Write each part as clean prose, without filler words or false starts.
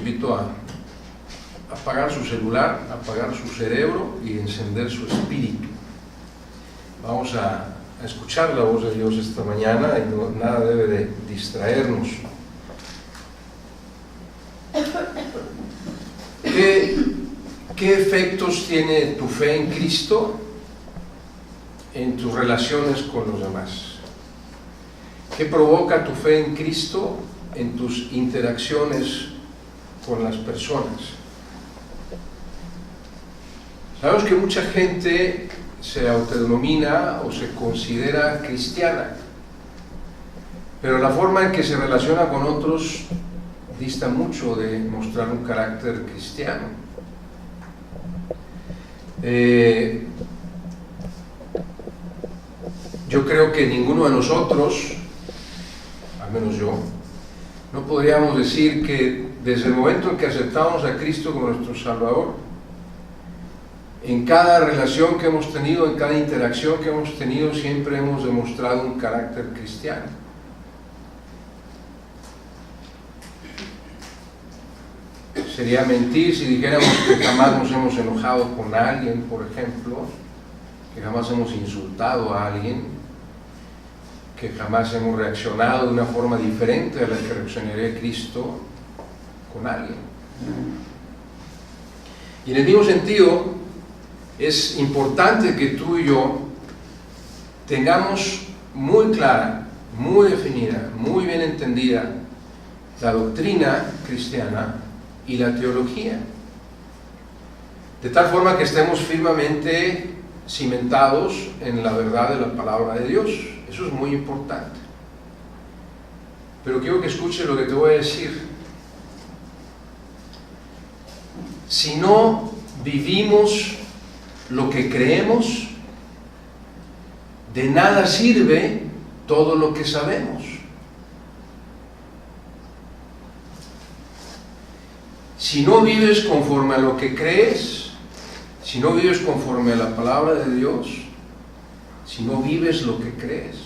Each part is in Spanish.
invito a apagar su celular, apagar su cerebro y encender su espíritu. Vamos a escuchar la voz de Dios esta mañana y nada debe de distraernos. ¿Qué efectos tiene tu fe en Cristo en tus relaciones con los demás? ¿Qué provoca tu fe en Cristo en tus interacciones con las personas? Sabemos que mucha gente se autodenomina o se considera cristiana, pero la forma en que se relaciona con otros dista mucho de mostrar un carácter cristiano. Yo creo que ninguno de nosotros, al menos yo, no podríamos decir que desde el momento en que aceptamos a Cristo como nuestro Salvador, en cada relación que hemos tenido, en cada interacción que hemos tenido, siempre hemos demostrado un carácter cristiano. Sería mentir si dijéramos que jamás nos hemos enojado con alguien, por ejemplo, que jamás hemos insultado a alguien, que jamás hemos reaccionado de una forma diferente a la que reaccionaría Cristo con alguien. Y en el mismo sentido, es importante que tú y yo tengamos muy clara, muy definida, muy bien entendida la doctrina cristiana y la teología, de tal forma que estemos firmemente cimentados en la verdad de la palabra de Dios. Eso es muy importante. Pero quiero que escuches lo que te voy a decir. Si no vivimos lo que creemos, de nada sirve todo lo que sabemos. Si no vives conforme a lo que crees, si no vives conforme a la palabra de Dios, si no vives lo que crees,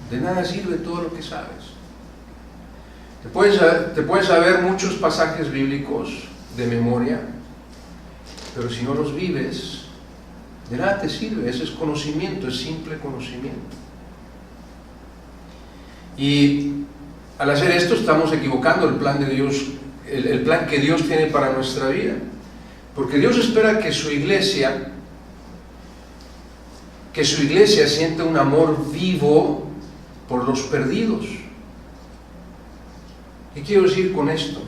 de nada sirve todo lo que sabes. Te puedes saber muchos pasajes bíblicos de memoria, pero si no los vives, de nada te sirve. Ese es conocimiento, es simple conocimiento. Y al hacer esto estamos equivocando el plan de Dios, el plan que Dios tiene para nuestra vida. Porque Dios espera que su iglesia sienta un amor vivo por los perdidos. ¿Qué quiero decir con esto?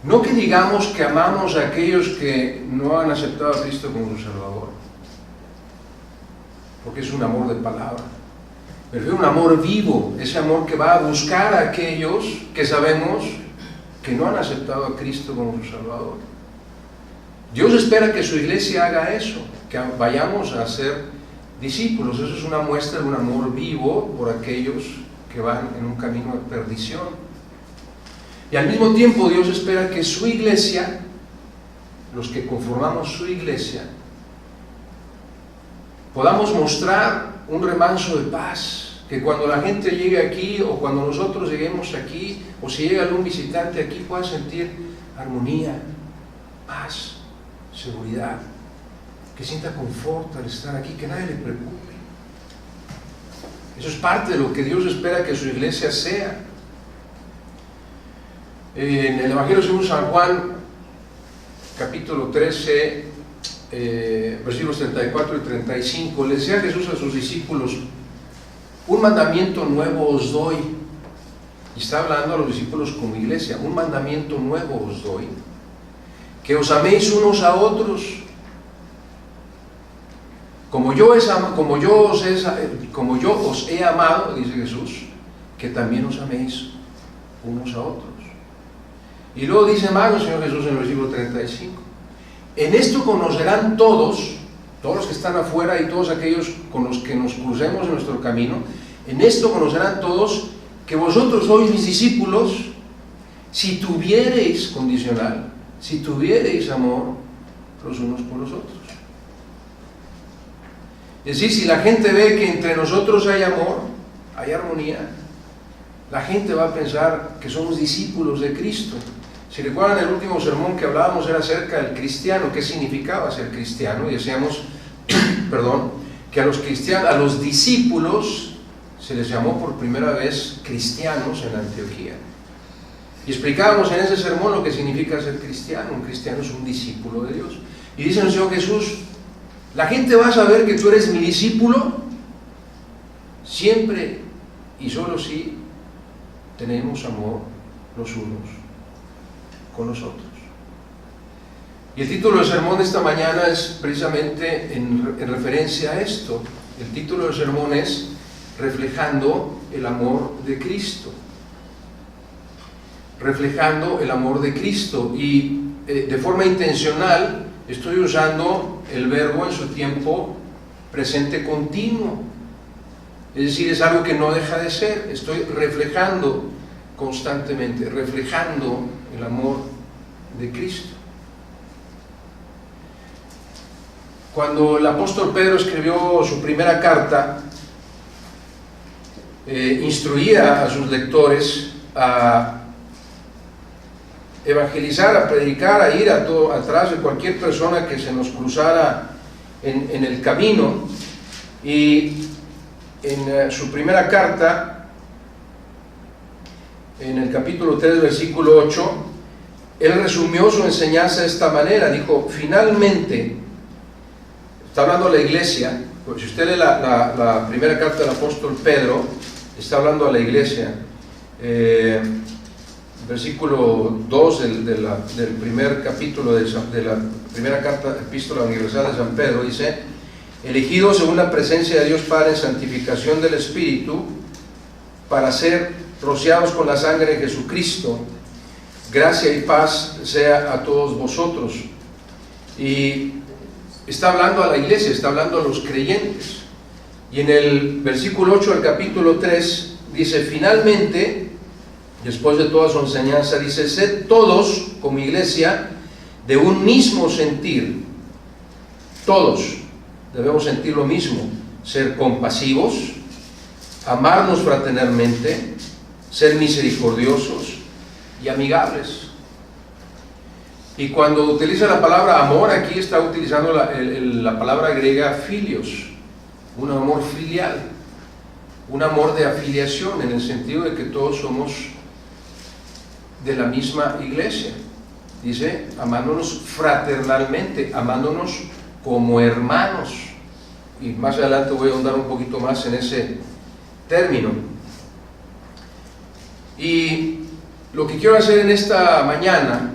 No que digamos que amamos a aquellos que no han aceptado a Cristo como su Salvador, porque es un amor de palabra, pero es un amor vivo, ese amor que va a buscar a aquellos que sabemos que no han aceptado a Cristo como su Salvador. Dios espera que su iglesia haga eso, que vayamos a ser discípulos. Eso es una muestra de un amor vivo por aquellos que van en un camino de perdición. Y al mismo tiempo Dios espera que su iglesia, los que conformamos su iglesia, podamos mostrar un remanso de paz, que cuando la gente llegue aquí, o cuando nosotros lleguemos aquí, o si llega algún visitante aquí, pueda sentir armonía, paz, seguridad, que sienta confort al estar aquí, que nadie le preocupe. Eso es parte de lo que Dios espera que su iglesia sea. En el Evangelio según San Juan, capítulo 13, versículos 34 y 35, le decía Jesús a sus discípulos: un mandamiento nuevo os doy. Y está hablando a los discípulos como iglesia: un mandamiento nuevo os doy, que os améis unos a otros, como yo os he amado, dice Jesús, que también os améis unos a otros. Y luego dice más el Señor Jesús en el versículo 35: en esto conocerán todos los que están afuera y todos aquellos con los que nos crucemos en nuestro camino, en esto conocerán todos que vosotros sois mis discípulos, si tuviereis, condicional, si tuviereis amor los unos por los otros. Es decir, si la gente ve que entre nosotros hay amor, hay armonía, la gente va a pensar que somos discípulos de Cristo. Si recuerdan, el último sermón que hablábamos era acerca del cristiano, qué significaba ser cristiano, y decíamos, perdón, que a los cristianos, a los discípulos se les llamó por primera vez cristianos en Antioquía. Y explicábamos en ese sermón lo que significa ser cristiano. Un cristiano es un discípulo de Dios. Y dice el Señor Jesús, la gente va a saber que tú eres mi discípulo siempre y solo si tenemos amor los unos con los otros. Y el título del sermón de esta mañana es precisamente en referencia a esto. El título del sermón es Reflejando el amor de Cristo. Reflejando el amor de Cristo. Y de forma intencional estoy usando el verbo en su tiempo presente continuo. Es decir, es algo que no deja de ser. Estoy reflejando constantemente, reflejando el amor de Cristo. Cuando el apóstol Pedro escribió su primera carta, instruía a sus lectores a evangelizar, a predicar, a ir atrás de cualquier persona que se nos cruzara en el camino. Y en su primera carta, en el capítulo 3, versículo 8, él resumió su enseñanza de esta manera. Dijo, finalmente, está hablando a la iglesia, pues si usted lee la primera carta del apóstol Pedro, está hablando a la iglesia. Versículo 2 del primer capítulo de la primera carta, epístola universal de San Pedro, dice, elegidos según la presencia de Dios Padre en santificación del Espíritu, para ser rociados con la sangre de Jesucristo, gracia y paz sea a todos vosotros. Y está hablando a la iglesia, está hablando a los creyentes. Y en el versículo 8 del capítulo 3 dice, finalmente, después de toda su enseñanza, dice, sed todos, como iglesia, de un mismo sentir. Todos debemos sentir lo mismo, ser compasivos, amarnos fraternalmente, ser misericordiosos y amigables. Y cuando utiliza la palabra amor, aquí está utilizando la palabra griega filios, un amor filial, un amor de afiliación, en el sentido de que todos somos de la misma iglesia. Dice, amándonos fraternalmente, amándonos como hermanos. Y más adelante voy a ahondar un poquito más en ese término. Y lo que quiero hacer en esta mañana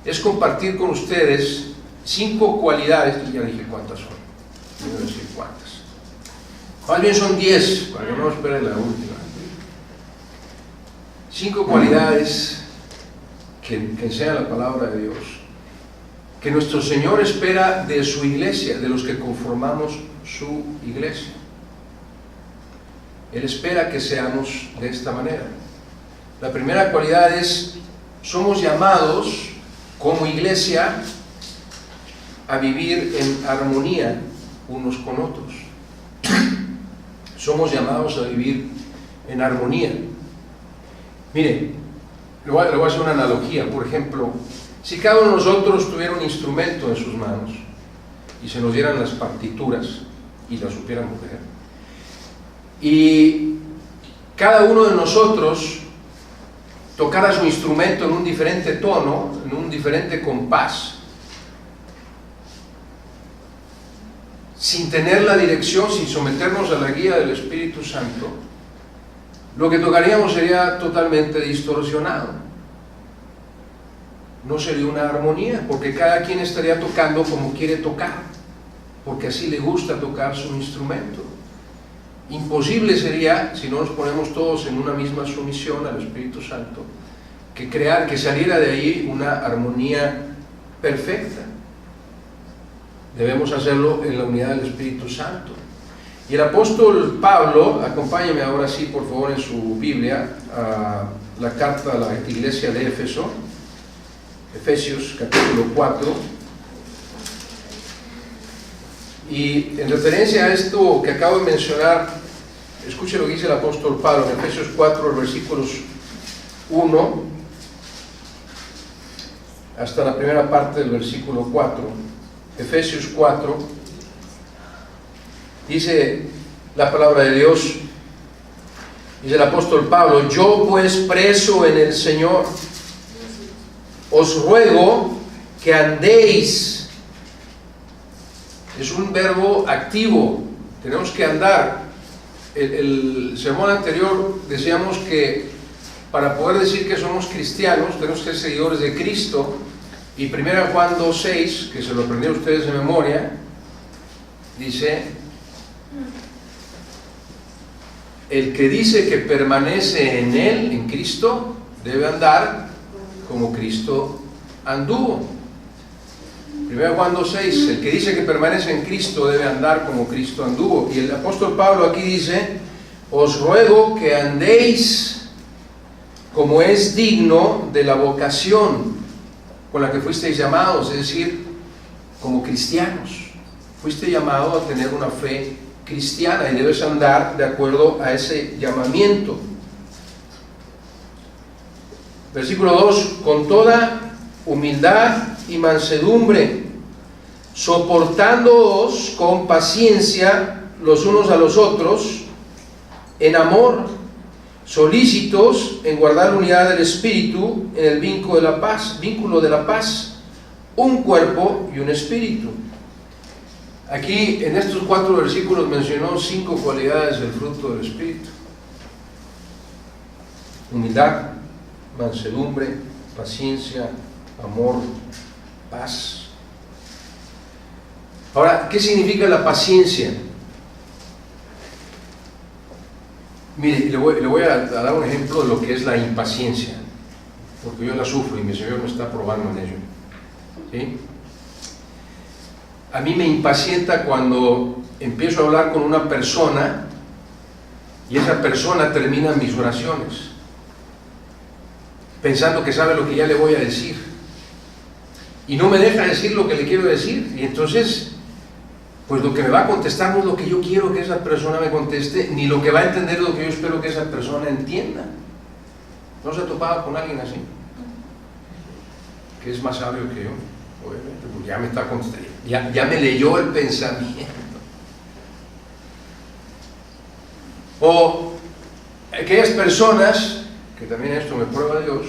es compartir con ustedes 5 cualidades, y ya dije cuántas son, no voy a decir cuántas. Más bien son 10, para que no esperen la última. 5 cualidades que enseña la palabra de Dios, que nuestro Señor espera de su iglesia, de los que conformamos su iglesia. Él espera que seamos de esta manera. La primera cualidad es, somos llamados como iglesia a vivir en armonía unos con otros. Somos llamados a vivir en armonía. Miren, le voy a hacer una analogía. Por ejemplo, si cada uno de nosotros tuviera un instrumento en sus manos y se nos dieran las partituras y las supiéramos leer, y cada uno de nosotros tocara su instrumento en un diferente tono, en un diferente compás, sin tener la dirección, sin someternos a la guía del Espíritu Santo, lo que tocaríamos sería totalmente distorsionado. No sería una armonía, porque cada quien estaría tocando como quiere tocar, porque así le gusta tocar su instrumento. Imposible sería, si no nos ponemos todos en una misma sumisión al Espíritu Santo, que saliera de ahí una armonía perfecta. Debemos hacerlo en la unidad del Espíritu Santo. Y el apóstol Pablo, acompáñame ahora sí, por favor, en su Biblia, a la carta a la iglesia de Éfeso, Efesios capítulo 4. Y en referencia a esto que acabo de mencionar, escuche lo que dice el apóstol Pablo en Efesios 4, versículos 1 hasta la primera parte del versículo 4, Efesios 4, dice la palabra de Dios, dice el apóstol Pablo: yo pues preso en el Señor, os ruego que andéis. Es un verbo activo, tenemos que andar. El sermón anterior decíamos que para poder decir que somos cristianos tenemos que ser seguidores de Cristo, y 1 Juan 2:6, que se lo aprendí a ustedes de memoria, dice: el que dice que permanece en Él, en Cristo, debe andar como Cristo anduvo. 1 Juan 2:6, el que dice que permanece en Cristo debe andar como Cristo anduvo. Y el apóstol Pablo aquí dice: os ruego que andéis como es digno de la vocación con la que fuisteis llamados, es decir, como cristianos. Fuiste llamado a tener una fe cristiana y debes andar de acuerdo a ese llamamiento. Versículo 2: con toda humildad y mansedumbre, soportándoos con paciencia los unos a los otros en amor, solícitos en guardar la unidad del Espíritu en el vínculo de la paz, un cuerpo y un espíritu. Aquí en estos 4 versículos mencionó 5 cualidades del fruto del Espíritu: humildad, mansedumbre, paciencia, amor, paz. Ahora, ¿qué significa la paciencia? Mire, le voy a dar un ejemplo de lo que es la impaciencia, porque yo la sufro y mi Señor me está probando en ello. ¿Sí? A mí me impacienta cuando empiezo a hablar con una persona y esa persona termina mis oraciones, pensando que sabe lo que ya le voy a decir, y no me deja decir lo que le quiero decir, y entonces pues lo que me va a contestar no es lo que yo quiero que esa persona me conteste, ni lo que va a entender es lo que yo espero que esa persona entienda. ¿No se ha topado con alguien así? Que es más sabio que yo, obviamente, porque ya me está contestando, ya me leyó el pensamiento. O aquellas personas, que también esto me prueba Dios,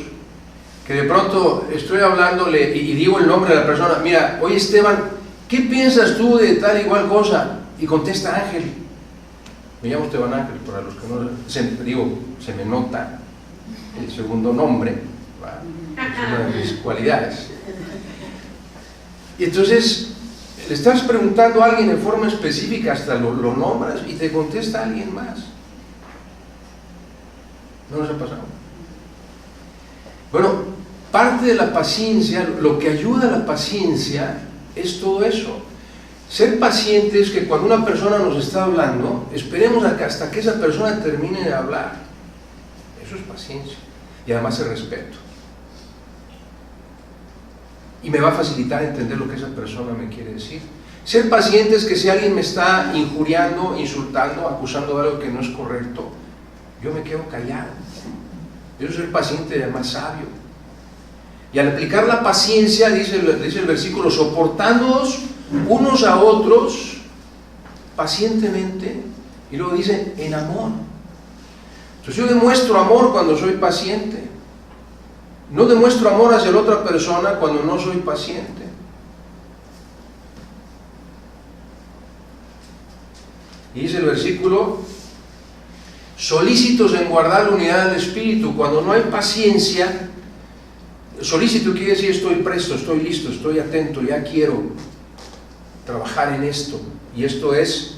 que de pronto estoy hablándole y digo el nombre de la persona: mira, oye Esteban, ¿qué piensas tú de tal y cual cosa? Y contesta Ángel. Me llamo Esteban Ángel, para los que no... se me nota el segundo nombre, ¿va? Es una de mis cualidades. Y entonces le estás preguntando a alguien en forma específica, hasta lo nombras y te contesta alguien más. ¿No nos ha pasado? Bueno, parte de la paciencia, lo que ayuda a la paciencia es todo eso. Ser pacientes, que cuando una persona nos está hablando, esperemos hasta que esa persona termine de hablar. Eso es paciencia. Y además es respeto. Y me va a facilitar entender lo que esa persona me quiere decir. Ser pacientes, que si alguien me está injuriando, insultando, acusando de algo que no es correcto, yo me quedo callado. Yo soy paciente y además sabio. Y al aplicar la paciencia, dice el versículo, soportándoos unos a otros pacientemente, y luego dice en amor. Entonces yo demuestro amor cuando soy paciente. No demuestro amor hacia la otra persona cuando no soy paciente. Y dice el versículo, solícitos en guardar la unidad del Espíritu. Cuando no hay paciencia, solícito quiere decir estoy presto, estoy listo, estoy atento, ya quiero trabajar en esto. Y esto es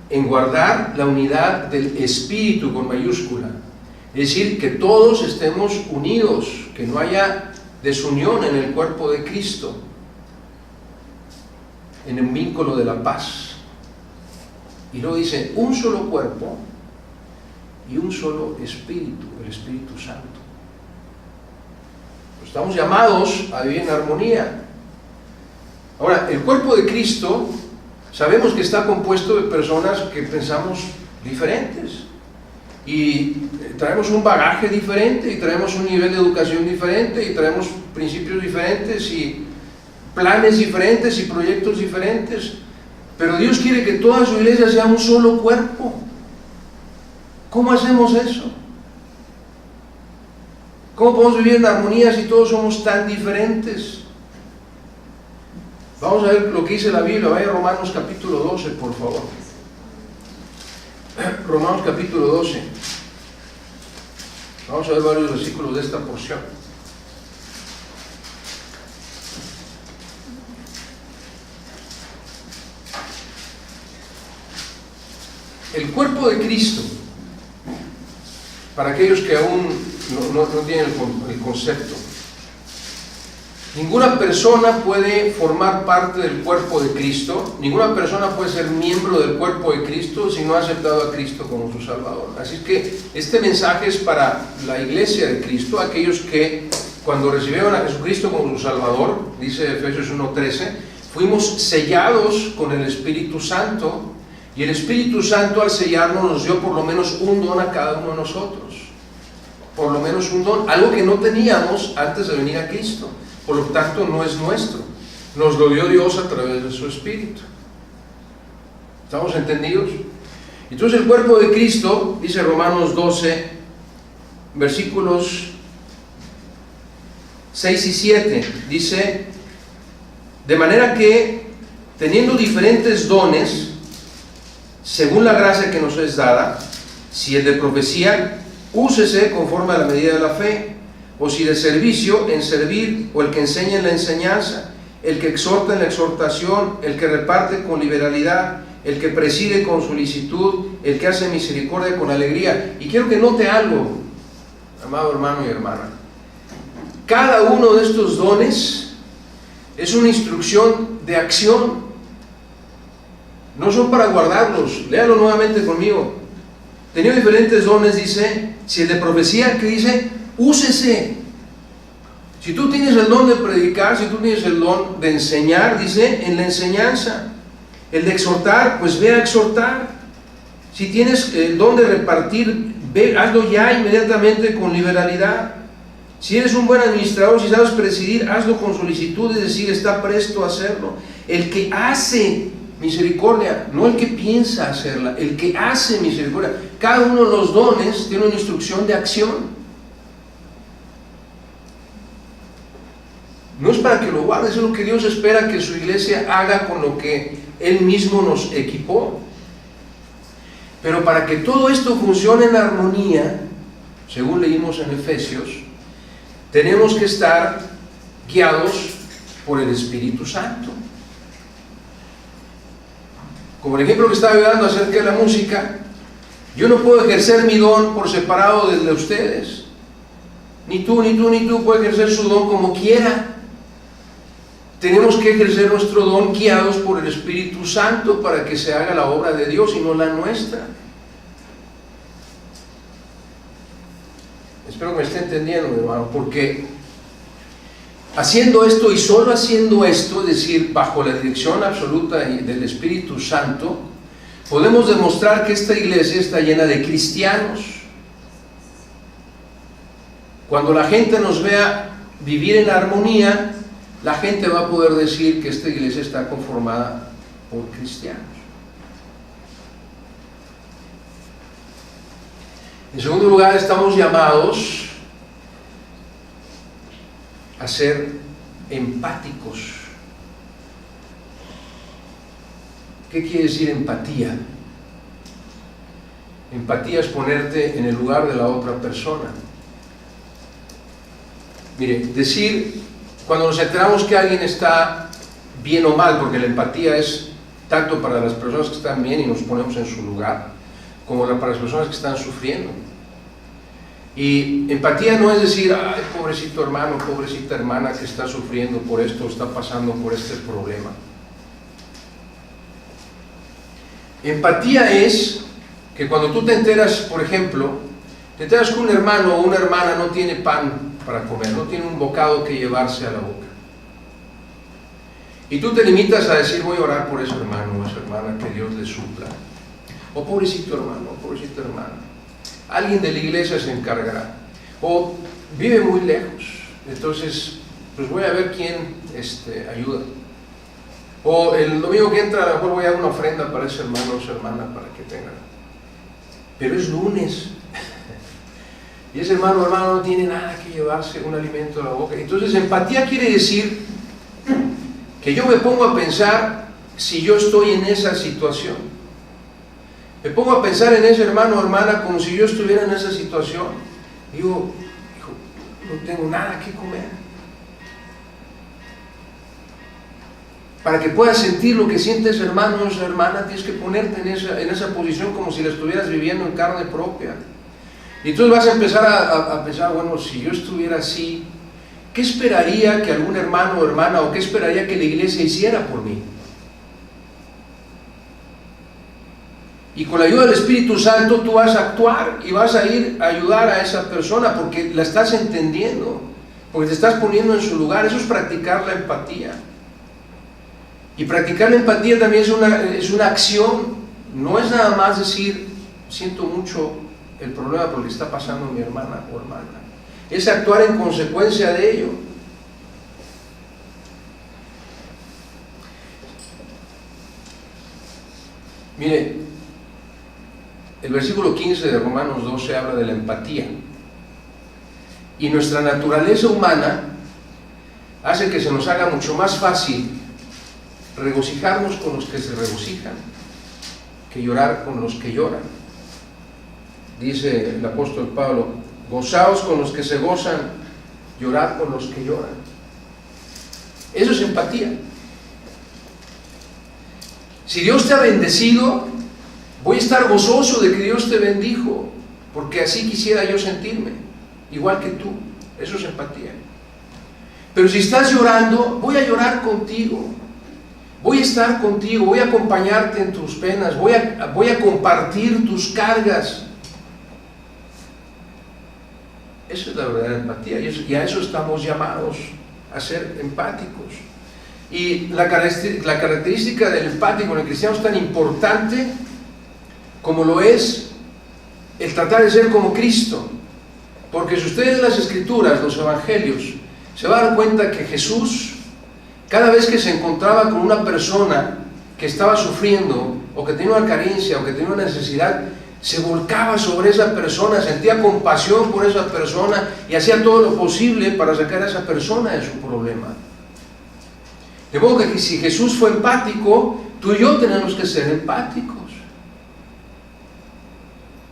en guardar la unidad del Espíritu con mayúscula. Es decir, que todos estemos unidos, que no haya desunión en el cuerpo de Cristo, en el vínculo de la paz. Y luego dice, un solo cuerpo y un solo Espíritu, el Espíritu Santo. Estamos llamados a vivir en armonía. Ahora, el cuerpo de Cristo, sabemos que está compuesto de personas que pensamos diferentes. y traemos un bagaje diferente, y traemos un nivel de educación diferente, y traemos principios diferentes, y planes diferentes, y proyectos diferentes, pero Dios quiere que toda su iglesia sea un solo cuerpo. ¿Cómo hacemos eso? ¿Cómo podemos vivir en armonía si todos somos tan diferentes? Vamos a ver lo que dice la Biblia. Vaya a Romanos capítulo 12, por favor. Romanos capítulo 12. Vamos a ver varios versículos de esta porción. El cuerpo de Cristo, para aquellos que aún no tienen el concepto, ninguna persona puede formar parte del cuerpo de Cristo, ninguna persona puede ser miembro del cuerpo de Cristo si no ha aceptado a Cristo como su Salvador. Así es que este mensaje es para la iglesia de Cristo, aquellos que cuando recibieron a Jesucristo como su Salvador, dice Efesios 1:13, fuimos sellados con el Espíritu Santo, y el Espíritu Santo al sellarnos nos dio por lo menos un don a cada uno de nosotros, por lo menos un don, algo que no teníamos antes de venir a Cristo. Por lo tanto no es nuestro, nos lo dio Dios a través de su Espíritu. ¿Estamos entendidos? Entonces el cuerpo de Cristo, dice Romanos 12, versículos 6 y 7, dice: de manera que, teniendo diferentes dones, según la gracia que nos es dada, si el de profecía, úsese conforme a la medida de la fe, o si de servicio, en servir, o el que enseña en la enseñanza, el que exhorta en la exhortación, el que reparte con liberalidad, el que preside con solicitud, el que hace misericordia con alegría. Y quiero que note algo, amado hermano y hermana. Cada uno de estos dones es una instrucción de acción. No son para guardarlos. Léalo nuevamente conmigo. Tenía diferentes dones, dice. Si el de profecía, ¿qué dice? Úsese. Si tú tienes el don de predicar, si tú tienes el don de enseñar, dice, en la enseñanza. El de exhortar, pues ve a exhortar. Si tienes el don de repartir, ve, hazlo ya inmediatamente con liberalidad. Si eres un buen administrador, si sabes presidir, hazlo con solicitud, es decir, está presto a hacerlo. El que hace misericordia, no el que piensa hacerla, el que hace misericordia. Cada uno de los dones tiene una instrucción de acción. No es para que lo guardes, es lo que Dios espera que su iglesia haga con lo que Él mismo nos equipó. Pero para que todo esto funcione en armonía, según leímos en Efesios, tenemos que estar guiados por el Espíritu Santo. Como el ejemplo que estaba dando acerca de la música, yo no puedo ejercer mi don por separado de ustedes. Ni tú puede ejercer su don como quiera. Tenemos que ejercer nuestro don guiados por el Espíritu Santo para que se haga la obra de Dios y no la nuestra. Espero que me esté entendiendo, mi hermano, porque haciendo esto y solo haciendo esto, es decir, bajo la dirección absoluta del Espíritu Santo, podemos demostrar que esta iglesia está llena de cristianos. Cuando la gente nos vea vivir en armonía, la gente va a poder decir que esta iglesia está conformada por cristianos. En segundo lugar, estamos llamados a ser empáticos. ¿Qué quiere decir empatía? Empatía es ponerte en el lugar de la otra persona. Mire, decir, cuando nos enteramos que alguien está bien o mal, porque la empatía es tanto para las personas que están bien y nos ponemos en su lugar, como para las personas que están sufriendo. Y empatía no es decir, ay, pobrecito hermano, pobrecita hermana que está sufriendo por esto, está pasando por este problema. Empatía es que cuando tú te enteras, por ejemplo, te enteras que un hermano o una hermana no tiene pan para comer, no tiene un bocado que llevarse a la boca. Y tú te limitas a decir, voy a orar por ese hermano o esa hermana, que Dios le supla. O pobrecito hermano, o pobrecita hermana. alguien de la iglesia se encargará. O vive muy lejos, entonces pues voy a ver quién ayuda. O el domingo que entra a lo mejor voy a dar una ofrenda para ese hermano o esa hermana para que tengan. Pero es lunes y ese hermano o hermana no tiene nada que llevarse un alimento a la boca. Entonces empatía quiere decir que yo me pongo a pensar si yo estoy en esa situación. Me pongo a pensar en ese hermano o hermana como si yo estuviera en esa situación. Digo, hijo, no tengo nada que comer. Para que puedas sentir lo que siente ese hermano o esa hermana, tienes que ponerte en esa posición como si la estuvieras viviendo en carne propia. Y entonces vas a empezar a pensar, bueno, si yo estuviera así, ¿qué esperaría que algún hermano o hermana, o qué esperaría que la iglesia hiciera por mí? Y con la ayuda del Espíritu Santo tú vas a actuar y vas a ir a ayudar a esa persona porque la estás entendiendo, porque te estás poniendo en su lugar. Eso es practicar la empatía. Y practicar la empatía también es una acción, no es nada más decir, siento mucho el problema por el que está pasando mi hermana o hermana. Es actuar en consecuencia de ello. Mire, el versículo 15 de Romanos 12 habla de la empatía. Y nuestra naturaleza humana hace que se nos haga mucho más fácil regocijarnos con los que se regocijan que llorar con los que lloran. Dice el apóstol Pablo, gozaos con los que se gozan, llorad con los que lloran. Eso es empatía. Si Dios te ha bendecido, voy a estar gozoso de que Dios te bendijo, porque así quisiera yo sentirme, igual que tú. Eso es empatía. Pero si estás llorando, voy a llorar contigo, voy a estar contigo, voy a acompañarte en tus penas, voy a compartir tus cargas. Esa es la verdadera empatía, y a eso estamos llamados, a ser empáticos. Y la característica del empático en el cristiano es tan importante como lo es el tratar de ser como Cristo. Porque si ustedes leen las Escrituras, los Evangelios, se van a dar cuenta que Jesús, cada vez que se encontraba con una persona que estaba sufriendo, o que tenía una carencia, o que tenía una necesidad, se volcaba sobre esa persona, sentía compasión por esa persona y hacía todo lo posible para sacar a esa persona de su problema. De modo que si Jesús fue empático, tú y yo tenemos que ser empáticos.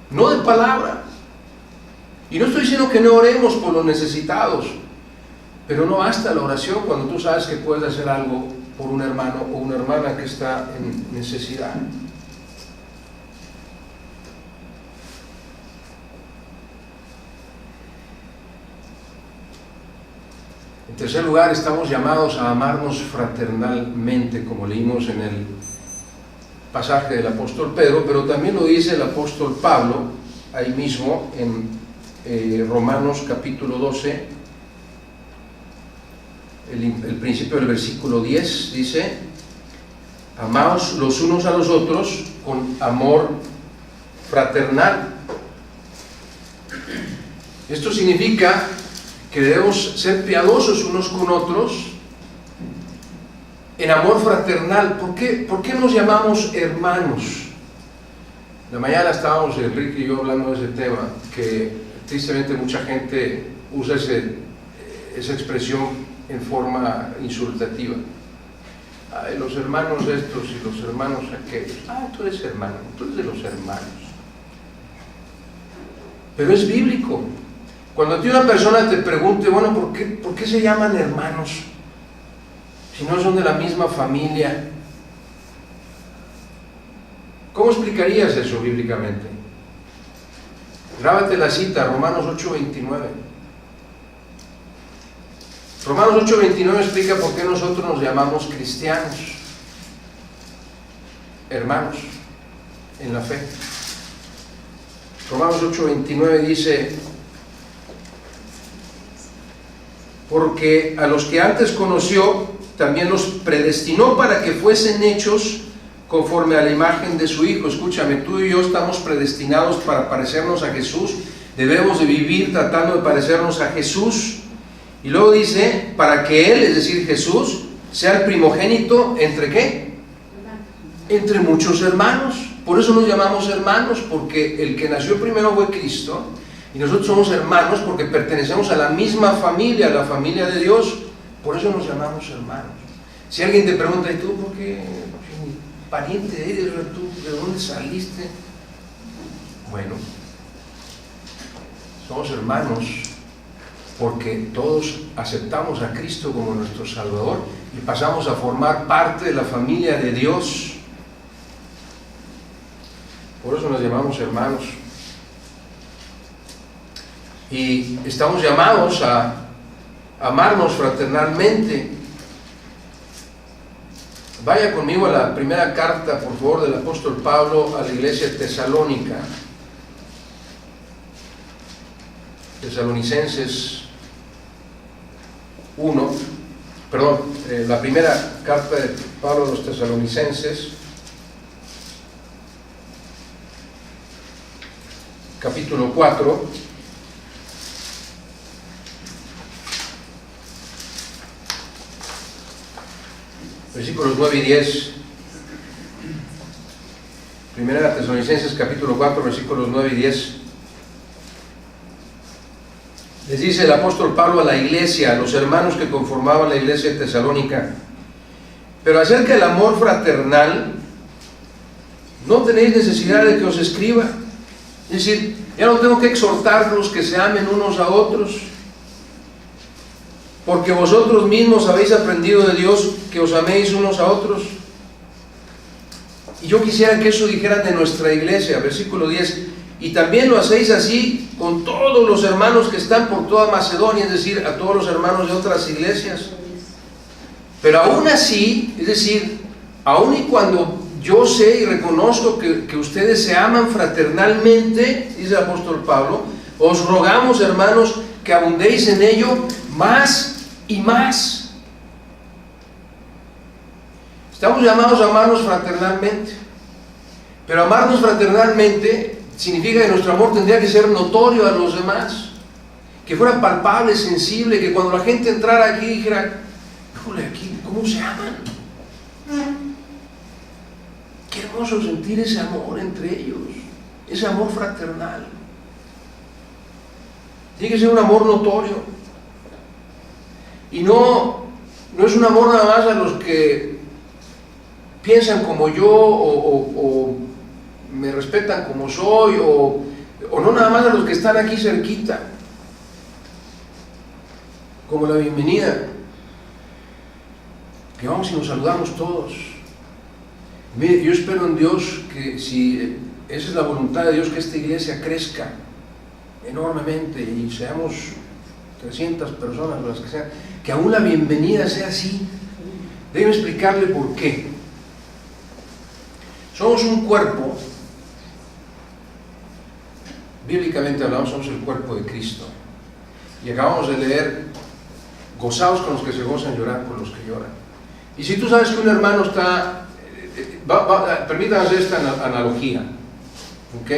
No de palabra. Y no estoy diciendo que no oremos por los necesitados, pero no basta la oración cuando tú sabes que puedes hacer algo por un hermano o una hermana que está en necesidad. En tercer lugar, estamos llamados a amarnos fraternalmente, como leímos en el pasaje del apóstol Pedro, pero también lo dice el apóstol Pablo, ahí mismo en Romanos capítulo 12, el principio del versículo 10, dice, amaos los unos a los otros con amor fraternal. Esto significa que debemos ser piadosos unos con otros en amor fraternal. ¿Por qué nos llamamos hermanos? La mañana estábamos Enrique y yo hablando de ese tema, que tristemente mucha gente usa esa expresión en forma insultativa. Ay, los hermanos estos y los hermanos aquellos. Tú eres hermano, tú eres de los hermanos. Pero es bíblico. Cuando a ti una persona te pregunte, bueno, ¿por qué se llaman hermanos? Si no son de la misma familia. ¿Cómo explicarías eso bíblicamente? Grábate la cita, Romanos 8:29. Romanos 8:29 explica por qué nosotros nos llamamos cristianos, hermanos en la fe. Romanos 8:29 dice, porque a los que antes conoció, también los predestinó para que fuesen hechos conforme a la imagen de su Hijo. Escúchame, tú y yo estamos predestinados para parecernos a Jesús. Debemos de vivir tratando de parecernos a Jesús. Y luego dice, para que Él, es decir, Jesús, sea el primogénito entre ¿qué? Entre muchos hermanos. Por eso nos llamamos hermanos, porque el que nació primero fue Cristo, y nosotros somos hermanos porque pertenecemos a la misma familia, a la familia de Dios. Por eso nos llamamos hermanos. Si alguien te pregunta, ¿y tú por qué pariente eres? ¿Tú de dónde saliste? Bueno, somos hermanos porque todos aceptamos a Cristo como nuestro Salvador y pasamos a formar parte de la familia de Dios. Por eso nos llamamos hermanos. Y estamos llamados a amarnos fraternalmente. Vaya conmigo a la primera carta, por favor, del apóstol Pablo a la iglesia tesalónica. Tesalonicenses 1, perdón, la primera carta de Pablo a los tesalonicenses, capítulo 4, versículos 9 y 10. Primera Tesalonicenses capítulo 4, versículos 9 y 10. Les dice el apóstol Pablo a la iglesia, a los hermanos que conformaban la iglesia de Tesalónica: pero acerca del amor fraternal, no tenéis necesidad de que os escriba. Es decir, ya no tengo que exhortarlos que se amen unos a otros, porque vosotros mismos habéis aprendido de Dios que os améis unos a otros. Y yo quisiera que eso dijeran de nuestra iglesia, versículo 10: y también lo hacéis así con todos los hermanos que están por toda Macedonia, es decir, a todos los hermanos de otras iglesias. Pero aún así, es decir, aún y cuando yo sé y reconozco que ustedes se aman fraternalmente, dice el apóstol Pablo, os rogamos, hermanos, que abundéis en ello más y más. Estamos llamados a amarnos fraternalmente, pero amarnos fraternalmente significa que nuestro amor tendría que ser notorio a los demás, que fuera palpable, sensible, que cuando la gente entrara aquí dijera: híjole, aquí, ¿cómo se aman? Qué hermoso sentir ese amor entre ellos, ese amor fraternal. Tiene que ser un amor notorio. Y no es un amor nada más a los que piensan como yo o me respetan como soy, o no nada más a los que están aquí cerquita, como la bienvenida, que vamos y nos saludamos todos. Mire, yo espero en Dios que, si esa es la voluntad de Dios, que esta iglesia crezca enormemente y seamos 300 personas, las que sean, que aún la bienvenida sea así. Déjenme explicarle por qué. Somos un cuerpo, bíblicamente hablamos, somos el cuerpo de Cristo. Y acabamos de leer: gozaos con los que se gozan, llorad con los que lloran. Y si tú sabes que un hermano está, permítanme hacer esta analogía, ¿ok?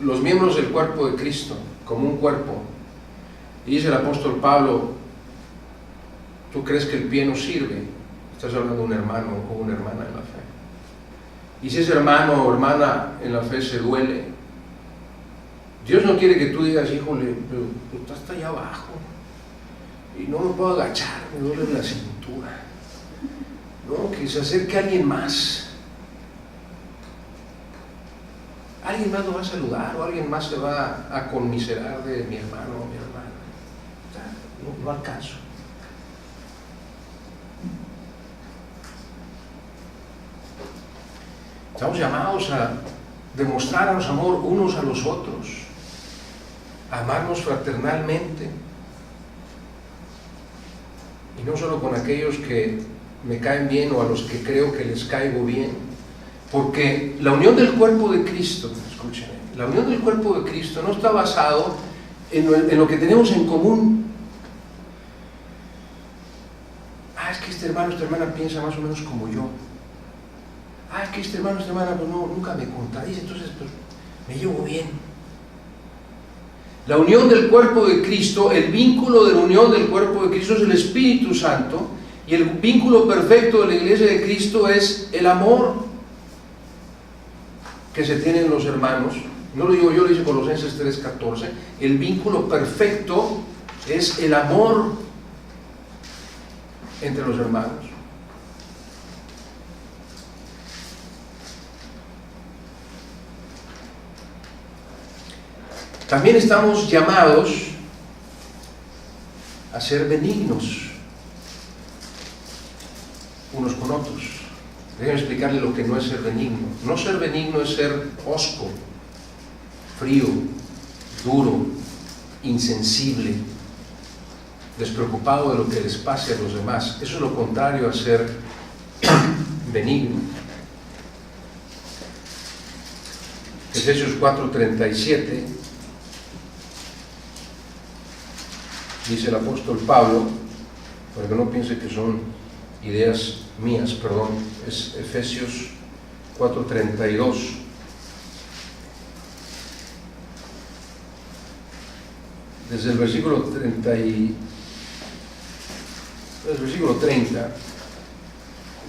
Los miembros del cuerpo de Cristo, como un cuerpo. Y dice el apóstol Pablo: ¿tú crees que el pie no sirve? Estás hablando de un hermano o una hermana en la fe. Y si ese hermano o hermana en la fe se duele, Dios no quiere que tú digas: híjole, pero está hasta allá abajo y no me puedo agachar, me duele la cintura. No, que se acerque alguien más. Alguien más lo va a saludar, o alguien más se va a conmiserar de mi hermano o mi hermana. No alcanzo. Estamos llamados a demostrarnos amor unos a los otros, a amarnos fraternalmente, y no solo con aquellos que me caen bien o a los que creo que les caigo bien, porque la unión del cuerpo de Cristo, escúchenme, la unión del cuerpo de Cristo no está basado en lo que tenemos en común. Es que este hermano, esta hermana piensa más o menos como yo. que este hermano, esta hermana, pues no, nunca me contradice, entonces pues me llevo bien. La unión del cuerpo de Cristo, el vínculo de la unión del cuerpo de Cristo es el Espíritu Santo, y el vínculo perfecto de la iglesia de Cristo es el amor que se tienen los hermanos. No lo digo yo, lo dice Colosenses 3:14. El vínculo perfecto es el amor entre los hermanos. También estamos llamados a ser benignos unos con otros. Déjenme explicarle lo que no es ser benigno. No ser benigno es ser hosco, frío, duro, insensible, despreocupado de lo que les pase a los demás. Eso es lo contrario a ser benigno. Efesios 4:37 dice el apóstol Pablo, para que no piense que son ideas mías, perdón, es Efesios 4:32. Desde el versículo 30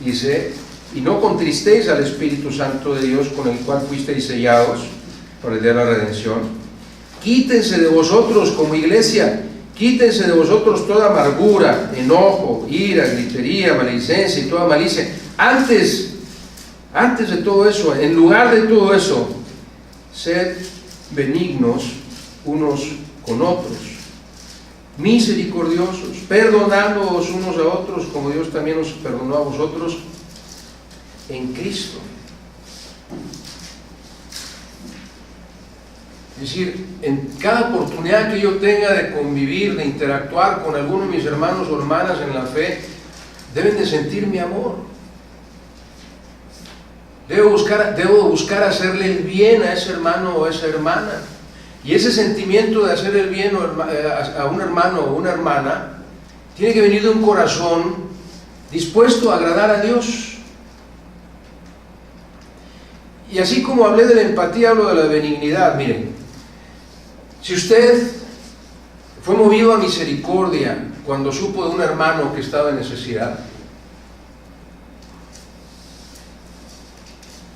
dice: y no contristéis al Espíritu Santo de Dios, con el cual fuisteis sellados para el día de la redención. Quítense de vosotros como iglesia, quítense de vosotros toda amargura, enojo, ira, gritería, maledicencia y toda malicia. Antes de todo eso, en lugar de todo eso, sed benignos unos con otros, misericordiosos, perdonándoos unos a otros, como Dios también os perdonó a vosotros en Cristo. Es decir, en cada oportunidad que yo tenga de convivir, de interactuar con alguno de mis hermanos o hermanas en la fe, deben de sentir mi amor. Debo buscar hacerle el bien a ese hermano o a esa hermana. Y ese sentimiento de hacer el bien a un hermano o una hermana tiene que venir de un corazón dispuesto a agradar a Dios. Y así como hablé de la empatía, hablo de la benignidad. Miren, si usted fue movido a misericordia cuando supo de un hermano que estaba en necesidad,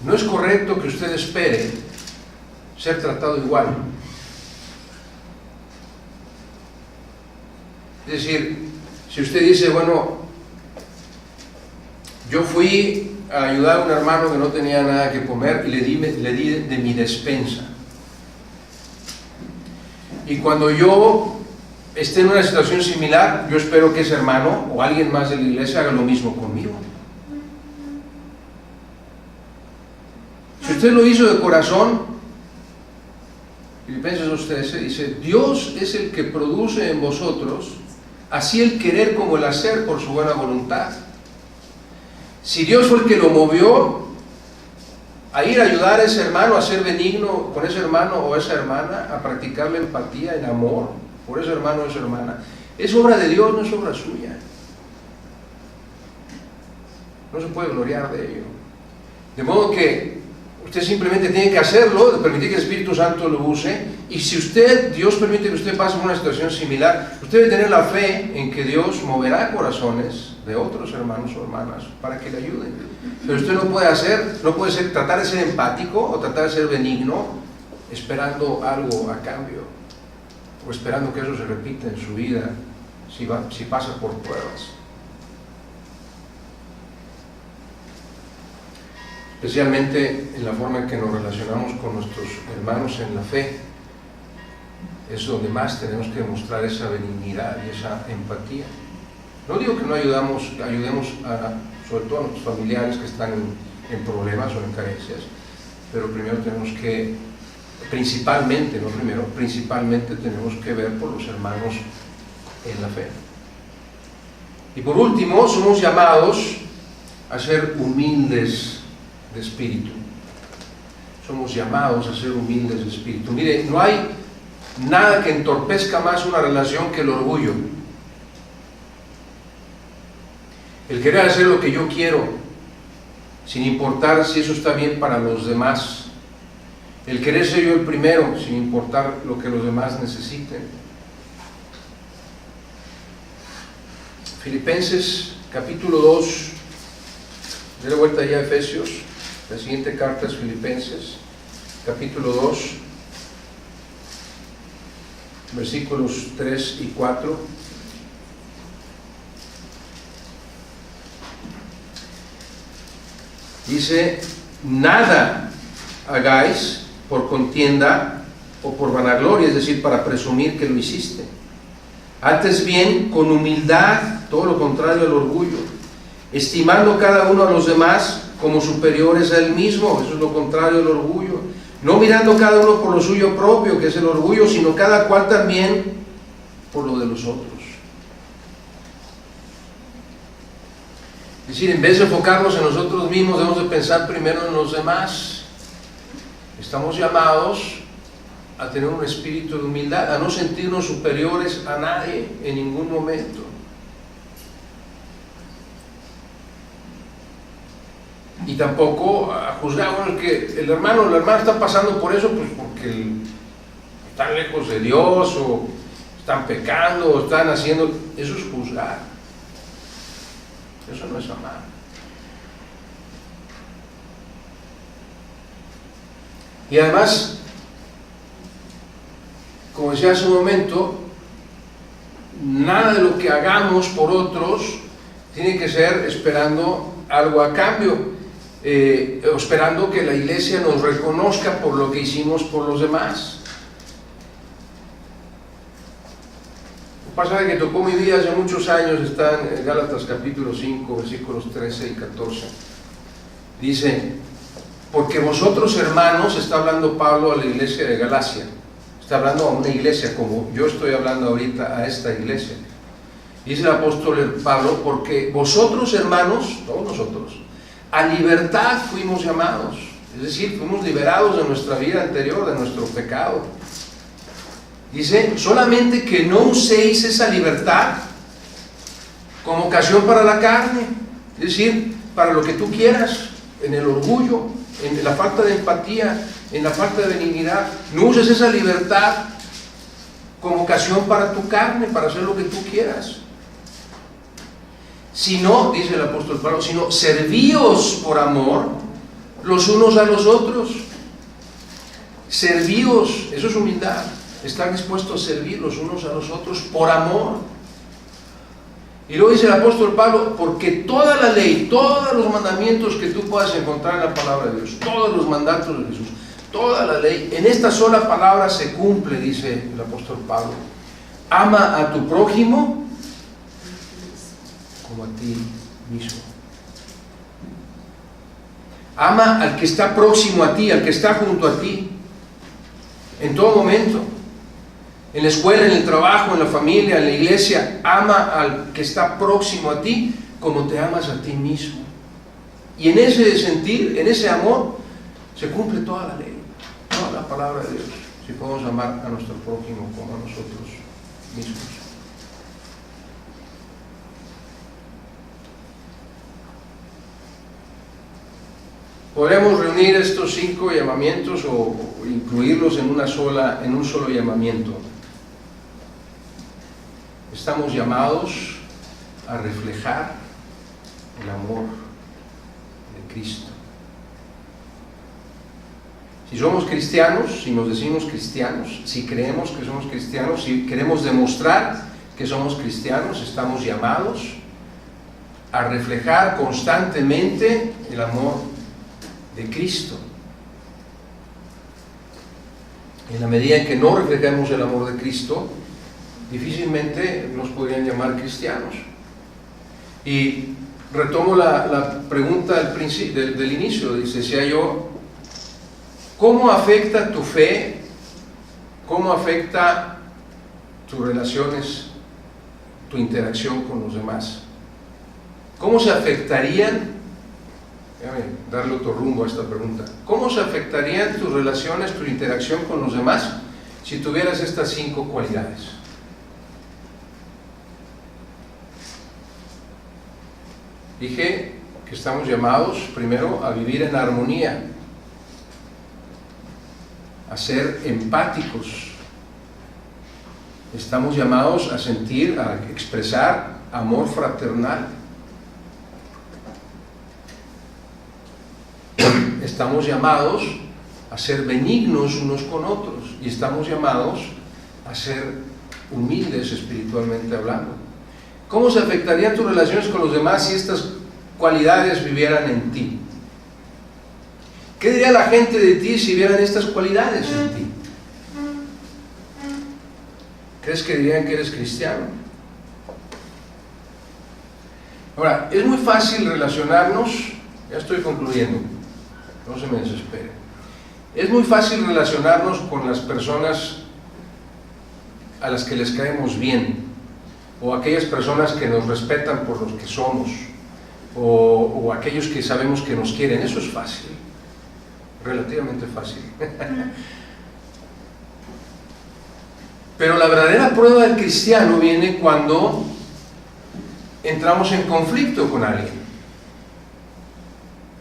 no es correcto que usted espere ser tratado igual. Es decir, si usted dice, bueno, yo fui a ayudar a un hermano que no tenía nada que comer y le di de mi despensa, y cuando yo esté en una situación similar, yo espero que ese hermano o alguien más de la iglesia haga lo mismo conmigo. Si usted lo hizo de corazón, Filipenses 2:13 dice: Dios es el que produce en vosotros así el querer como el hacer por su buena voluntad. Si Dios fue el que lo movió a ir a ayudar a ese hermano, a ser benigno con ese hermano o esa hermana, a practicar la empatía, el amor por ese hermano o esa hermana, es obra de Dios, no es obra suya. No se puede gloriar de ello. De modo que usted simplemente tiene que hacerlo, de permitir que el Espíritu Santo lo use, y si Dios permite que usted pase por una situación similar, usted debe tener la fe en que Dios moverá corazones de otros hermanos o hermanas para que le ayuden. Pero usted no puede tratar de ser empático o tratar de ser benigno esperando algo a cambio, o esperando que eso se repita en su vida si pasa por pruebas. Especialmente en la forma en que nos relacionamos con nuestros hermanos en la fe, es donde más tenemos que mostrar esa benignidad y esa empatía. No digo que no ayudemos sobre todo a nuestros familiares que están en problemas o en carencias, pero primero principalmente tenemos que ver por los hermanos en la fe. Y por último, somos llamados a ser humildes de espíritu. Somos llamados a ser humildes de espíritu. Mire, no hay nada que entorpezca más una relación que el orgullo. El querer hacer lo que yo quiero sin importar si eso está bien para los demás. El querer ser yo el primero, sin importar lo que los demás necesiten. Filipenses capítulo 2, de vuelta ya a Efesios, la siguiente carta es Filipenses, capítulo 2, versículos 3 y 4. Dice: nada hagáis por contienda o por vanagloria, es decir, para presumir que lo hiciste. Antes bien, con humildad, todo lo contrario al orgullo, estimando cada uno a los demás como superiores a él mismo, eso es lo contrario al orgullo. No mirando cada uno por lo suyo propio, que es el orgullo, sino cada cual también por lo de los otros. Es decir, en vez de enfocarnos en nosotros mismos, debemos de pensar primero en los demás. Estamos llamados a tener un espíritu de humildad, a no sentirnos superiores a nadie en ningún momento. Y tampoco a juzgar, bueno, que el hermano o la hermana está pasando por eso, pues porque están lejos de Dios, o están pecando, o están haciendo. Eso es juzgar. Eso no es amar. Y además, como decía hace un momento, nada de lo que hagamos por otros tiene que ser esperando algo a cambio, esperando que la iglesia nos reconozca por lo que hicimos por los demás. Un pasaje que tocó mi vida hace muchos años está en Gálatas capítulo 5, versículos 13 y 14. Dice: porque vosotros, hermanos, está hablando Pablo a la iglesia de Galacia, está hablando a una iglesia como yo estoy hablando ahorita a esta iglesia. Dice el apóstol Pablo: porque vosotros, hermanos, todos nosotros, a libertad fuimos llamados, es decir, fuimos liberados de nuestra vida anterior, de nuestro pecado. Dice: solamente que no uséis esa libertad como ocasión para la carne, es decir, para lo que tú quieras, en el orgullo, en la falta de empatía, en la falta de benignidad. No uses esa libertad como ocasión para tu carne, para hacer lo que tú quieras. Sino, dice el apóstol Pablo, sino servíos por amor los unos a los otros. Servíos, eso es humildad. Están dispuestos a servir los unos a los otros por amor. Y luego dice el apóstol Pablo: porque toda la ley, todos los mandamientos que tú puedas encontrar en la palabra de Dios, todos los mandatos de Jesús, toda la ley, en esta sola palabra se cumple, dice el apóstol Pablo: ama a tu prójimo como a ti mismo. Ama al que está próximo a ti, al que está junto a ti, en todo momento. En la escuela, en el trabajo, en la familia, en la iglesia, ama al que está próximo a ti como te amas a ti mismo. Y en ese sentir, en ese amor, se cumple toda la ley, toda la palabra de Dios, si podemos amar a nuestro prójimo como a nosotros mismos. Podríamos reunir estos 5 llamamientos o incluirlos en un solo llamamiento. Estamos llamados a reflejar el amor de Cristo. Si somos cristianos, si nos decimos cristianos, si creemos que somos cristianos, si queremos demostrar que somos cristianos, estamos llamados a reflejar constantemente el amor de Cristo. En la medida en que no reflejemos el amor de Cristo, difícilmente nos podrían llamar cristianos. Y retomo la pregunta del inicio. Decía yo: ¿cómo afecta tu fe? ¿Cómo afecta tus relaciones, tu interacción con los demás? ¿Cómo se afectarían? Déjame darle otro rumbo a esta pregunta. ¿Cómo se afectarían tus relaciones, tu interacción con los demás, si tuvieras estas 5 cualidades? Dije que estamos llamados primero a vivir en armonía, a ser empáticos. Estamos llamados a sentir, a expresar amor fraternal. Estamos llamados a ser benignos unos con otros y estamos llamados a ser humildes espiritualmente hablando. ¿Cómo se afectarían tus relaciones con los demás si estas cualidades vivieran en ti? ¿Qué diría la gente de ti si vieran estas cualidades en ti? ¿Crees que dirían que eres cristiano? Ahora, es muy fácil relacionarnos, ya estoy concluyendo, no se me desespere. Es muy fácil relacionarnos con las personas a las que les caemos bien, o aquellas personas que nos respetan por los que somos, o aquellos que sabemos que nos quieren. Eso es fácil, relativamente fácil. Pero la verdadera prueba del cristiano viene cuando entramos en conflicto con alguien.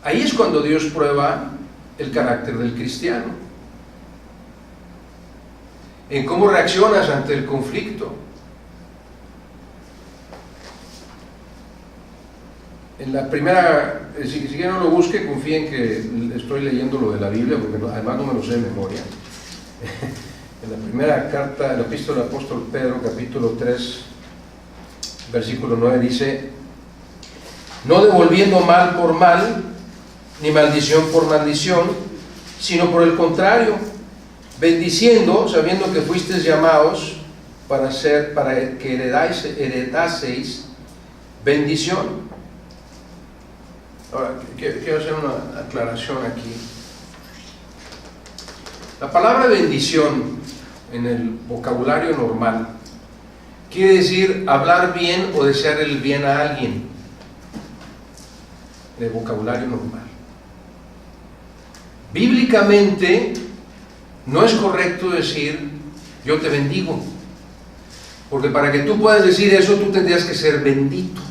Ahí es cuando Dios prueba el carácter del cristiano, en cómo reaccionas ante el conflicto. En la primera, si quieren no lo busque, confíen que estoy leyendo lo de la Biblia, porque además no me lo sé de memoria. En la primera carta, la epístola del apóstol Pedro, capítulo 3, versículo 9, dice: no devolviendo mal por mal, ni maldición por maldición, sino por el contrario, bendiciendo, sabiendo que fuisteis llamados para que heredaseis bendición. Ahora, quiero hacer una aclaración aquí. La palabra bendición en el vocabulario normal quiere decir hablar bien o desear el bien a alguien, en el vocabulario normal. Bíblicamente no es correcto decir yo te bendigo, porque para que tú puedas decir eso tú tendrías que ser bendito.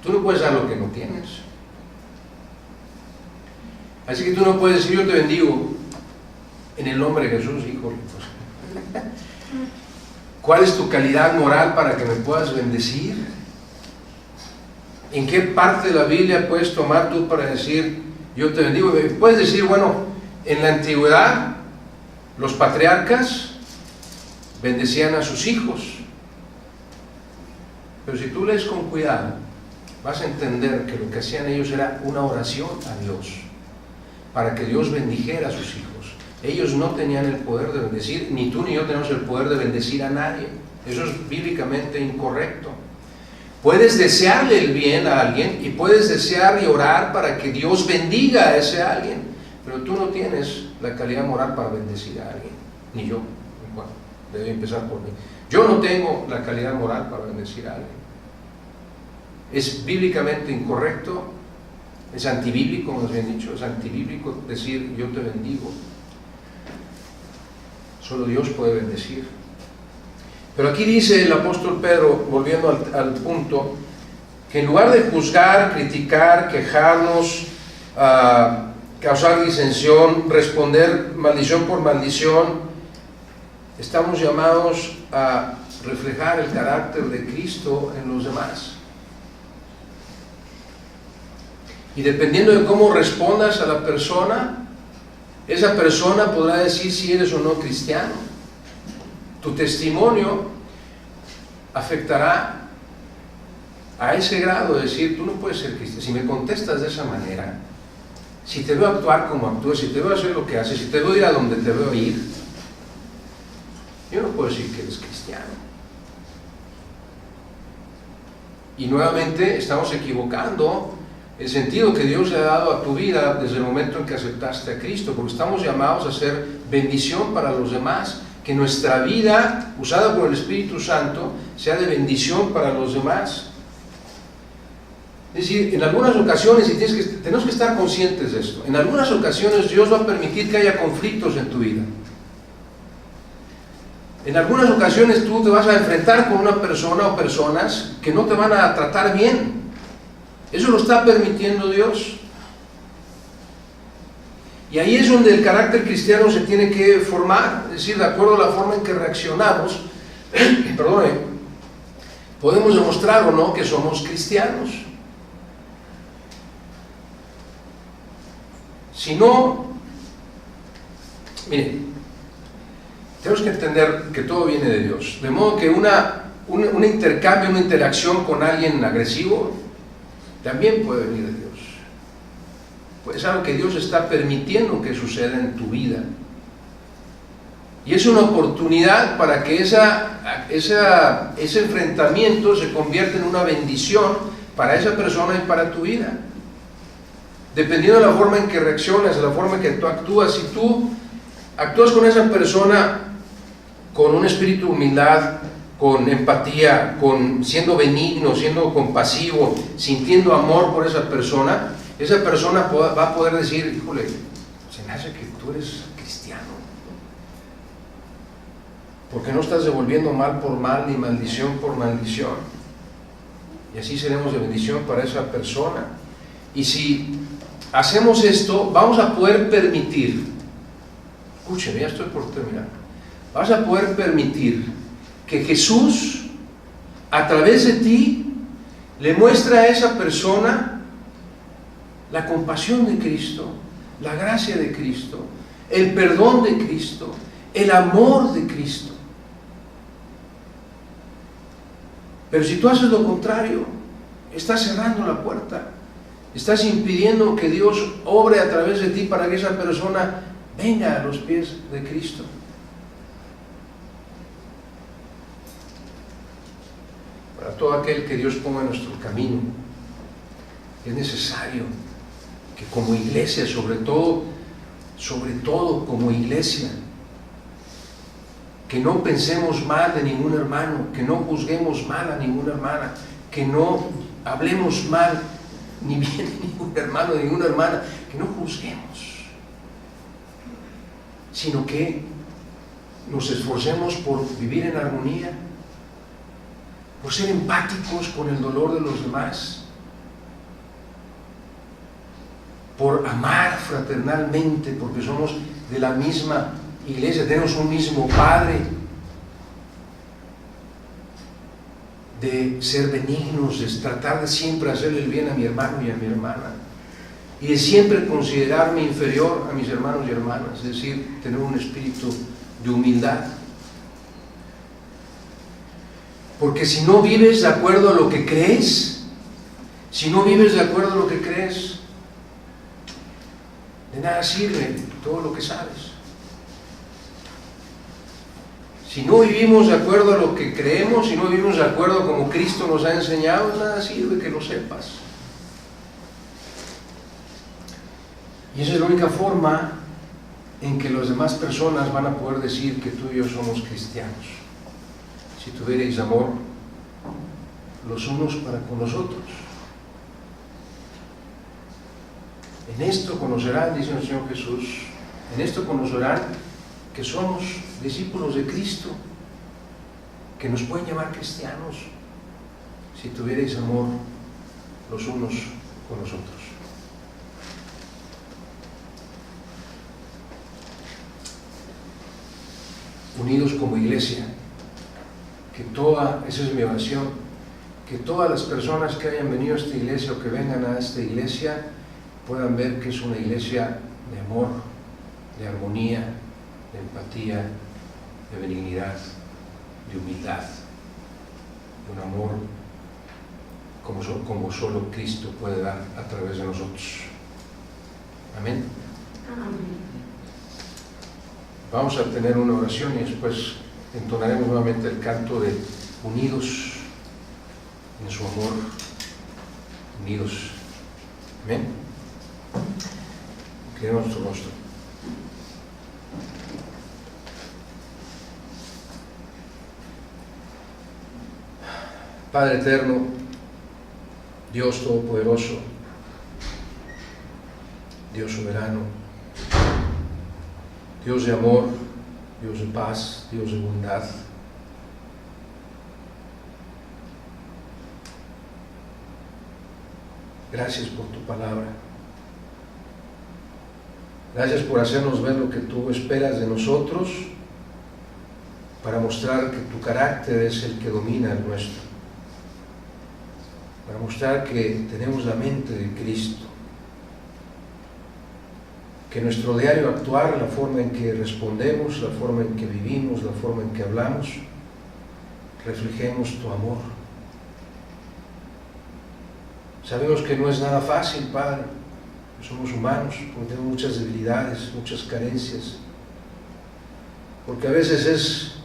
Tú no puedes dar lo que no tienes. Así que tú no puedes decir yo te bendigo en el nombre de Jesús, hijo. ¿Cuál es tu calidad moral para que me puedas bendecir? ¿En qué parte de la Biblia puedes tomar tú para decir yo te bendigo? Puedes decir, bueno, en la antigüedad los patriarcas bendecían a sus hijos, pero si tú lees con cuidado vas a entender que lo que hacían ellos era una oración a Dios para que Dios bendijera a sus hijos. Ellos no tenían el poder de bendecir, ni tú ni yo tenemos el poder de bendecir a nadie. Eso es bíblicamente incorrecto. Puedes desearle el bien a alguien y puedes desear y orar para que Dios bendiga a ese alguien, pero tú no tienes la calidad moral para bendecir a alguien, ni yo. Bueno, debe empezar por mí. Yo no tengo la calidad moral para bendecir a alguien. Es bíblicamente incorrecto, es antibíblico, más bien dicho, es antibíblico decir yo te bendigo. Solo Dios puede bendecir. Pero aquí dice el apóstol Pedro, volviendo al punto, que en lugar de juzgar, criticar, quejarnos, causar disensión, responder maldición por maldición, estamos llamados a reflejar el carácter de Cristo en los demás. Y dependiendo de cómo respondas a la persona, esa persona podrá decir si eres o no cristiano. Tu testimonio afectará a ese grado de decir, tú no puedes ser cristiano. Si me contestas de esa manera, si te veo actuar como actúas, si te veo hacer lo que haces, si te veo ir a donde te veo ir, yo no puedo decir que eres cristiano. Y nuevamente estamos equivocando el sentido que Dios le ha dado a tu vida desde el momento en que aceptaste a Cristo, porque estamos llamados a ser bendición para los demás, que nuestra vida, usada por el Espíritu Santo, sea de bendición para los demás. Es decir, en algunas ocasiones, y tenemos que estar conscientes de esto, en algunas ocasiones Dios va a permitir que haya conflictos en tu vida. En algunas ocasiones tú te vas a enfrentar con una persona o personas que no te van a tratar bien. Eso lo está permitiendo Dios. Y ahí es donde el carácter cristiano se tiene que formar, es decir, de acuerdo a la forma en que reaccionamos, podemos demostrar o no que somos cristianos. Si no, miren, tenemos que entender que todo viene de Dios, de modo que un intercambio, una interacción con alguien agresivo, también puede venir de Dios. Pues es algo que Dios está permitiendo que suceda en tu vida. Y es una oportunidad para que ese enfrentamiento se convierta en una bendición para esa persona y para tu vida. Dependiendo de la forma en que reaccionas, de la forma en que tú actúas, si tú actúas con esa persona con un espíritu de humildad, con empatía, siendo benigno, siendo compasivo, sintiendo amor por esa persona va a poder decir, híjole, se me hace que tú eres cristiano, porque no estás devolviendo mal por mal ni maldición por maldición, y así seremos de bendición para esa persona. Y si hacemos esto, vamos a poder permitir, escúcheme, ya estoy por terminar, vas a poder permitir que Jesús a través de ti le muestra a esa persona la compasión de Cristo, la gracia de Cristo, el perdón de Cristo, el amor de Cristo. Pero si tú haces lo contrario, estás cerrando la puerta, estás impidiendo que Dios obre a través de ti para que esa persona venga a los pies de Cristo. Para todo aquel que Dios ponga en nuestro camino, es necesario que como iglesia, sobre todo como iglesia, que no pensemos mal de ningún hermano, que no juzguemos mal a ninguna hermana, que no hablemos mal ni bien de ningún hermano, de ninguna hermana, que no juzguemos, sino que nos esforcemos por vivir en armonía, por ser empáticos con el dolor de los demás, por amar fraternalmente, porque somos de la misma iglesia, tenemos un mismo Padre, de ser benignos, de tratar de siempre hacerle el bien a mi hermano y a mi hermana, y de siempre considerarme inferior a mis hermanos y hermanas, es decir, tener un espíritu de humildad. Porque si no vives de acuerdo a lo que crees, de nada sirve todo lo que sabes. Si no vivimos de acuerdo a lo que creemos, si no vivimos de acuerdo a como Cristo nos ha enseñado, de nada sirve que lo sepas. Y esa es la única forma en que las demás personas van a poder decir que tú y yo somos cristianos. Si tuvierais amor los unos para con los otros. En esto conocerán, dice el Señor Jesús, en esto conocerán que somos discípulos de Cristo, que nos pueden llamar cristianos, si tuvierais amor los unos con los otros. Unidos como iglesia, esa es mi oración, que todas las personas que hayan venido a esta iglesia o que vengan a esta iglesia puedan ver que es una iglesia de amor, de armonía, de empatía, de benignidad, de humildad, de un amor como solo Cristo puede dar a través de nosotros. Amén. Amén. Vamos a tener una oración y después entonaremos nuevamente el canto de unidos en su amor, unidos. Amén. Inclinemos nuestro rostro. Padre eterno, Dios todopoderoso, Dios soberano, Dios de amor, Dios de paz, Dios de bondad. Gracias por tu palabra. Gracias por hacernos ver lo que tú esperas de nosotros, para mostrar que tu carácter es el que domina el nuestro, para mostrar que tenemos la mente de Cristo, que nuestro diario actuar, la forma en que respondemos, la forma en que vivimos, la forma en que hablamos, reflejemos tu amor. Sabemos que no es nada fácil, Padre, somos humanos, porque tenemos muchas debilidades, muchas carencias, porque a veces es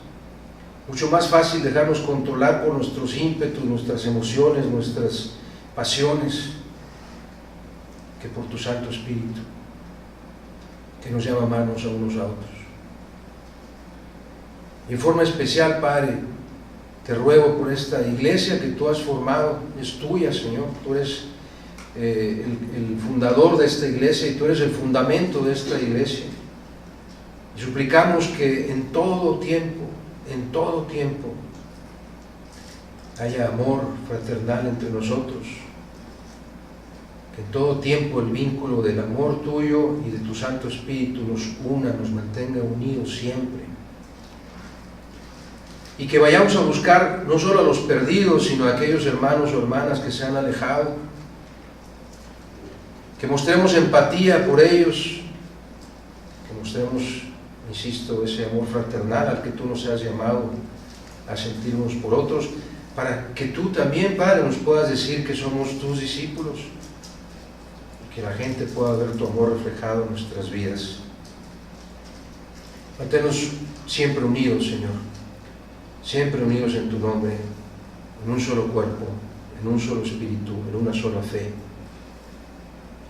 mucho más fácil dejarnos controlar por nuestros ímpetus, nuestras emociones, nuestras pasiones, que por tu Santo Espíritu, que nos llama manos a unos a otros. Y en forma especial, Padre, te ruego por esta iglesia que tú has formado, es tuya, Señor, tú eres el fundador de esta iglesia y tú eres el fundamento de esta iglesia. Y suplicamos que en todo tiempo haya amor fraternal entre nosotros, que en todo tiempo el vínculo del amor tuyo y de tu Santo Espíritu nos una, nos mantenga unidos siempre, y que vayamos a buscar no solo a los perdidos, sino a aquellos hermanos o hermanas que se han alejado, que mostremos empatía por ellos, que mostremos, insisto, ese amor fraternal al que tú nos has llamado a sentirnos por otros, para que tú también, Padre, nos puedas decir que somos tus discípulos, y que la gente pueda ver tu amor reflejado en nuestras vidas. Manténnos siempre unidos, Señor, siempre unidos en tu nombre, en un solo cuerpo, en un solo espíritu, en una sola fe,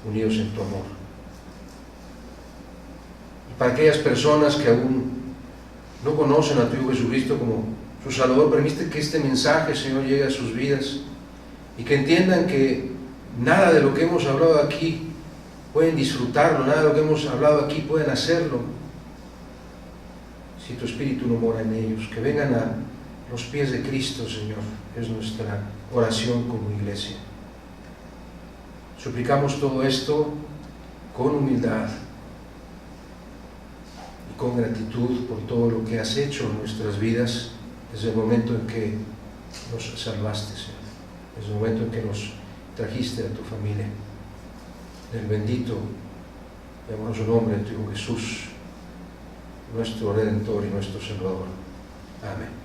unidos en tu amor. Y para aquellas personas que aún no conocen a tu Hijo Jesucristo como su Salvador, permite que este mensaje, Señor, llegue a sus vidas y que entiendan que nada de lo que hemos hablado aquí pueden disfrutarlo, nada de lo que hemos hablado aquí pueden hacerlo si tu Espíritu no mora en ellos. Que vengan a los pies de Cristo, Señor, es nuestra oración como iglesia. Suplicamos todo esto con humildad y con gratitud por todo lo que has hecho en nuestras vidas desde el momento en que nos salvaste, Señor, desde el momento en que nos trajiste a tu familia. En el bendito y amoroso nombre de tu Hijo Jesús, nuestro Redentor y nuestro Salvador. Amén.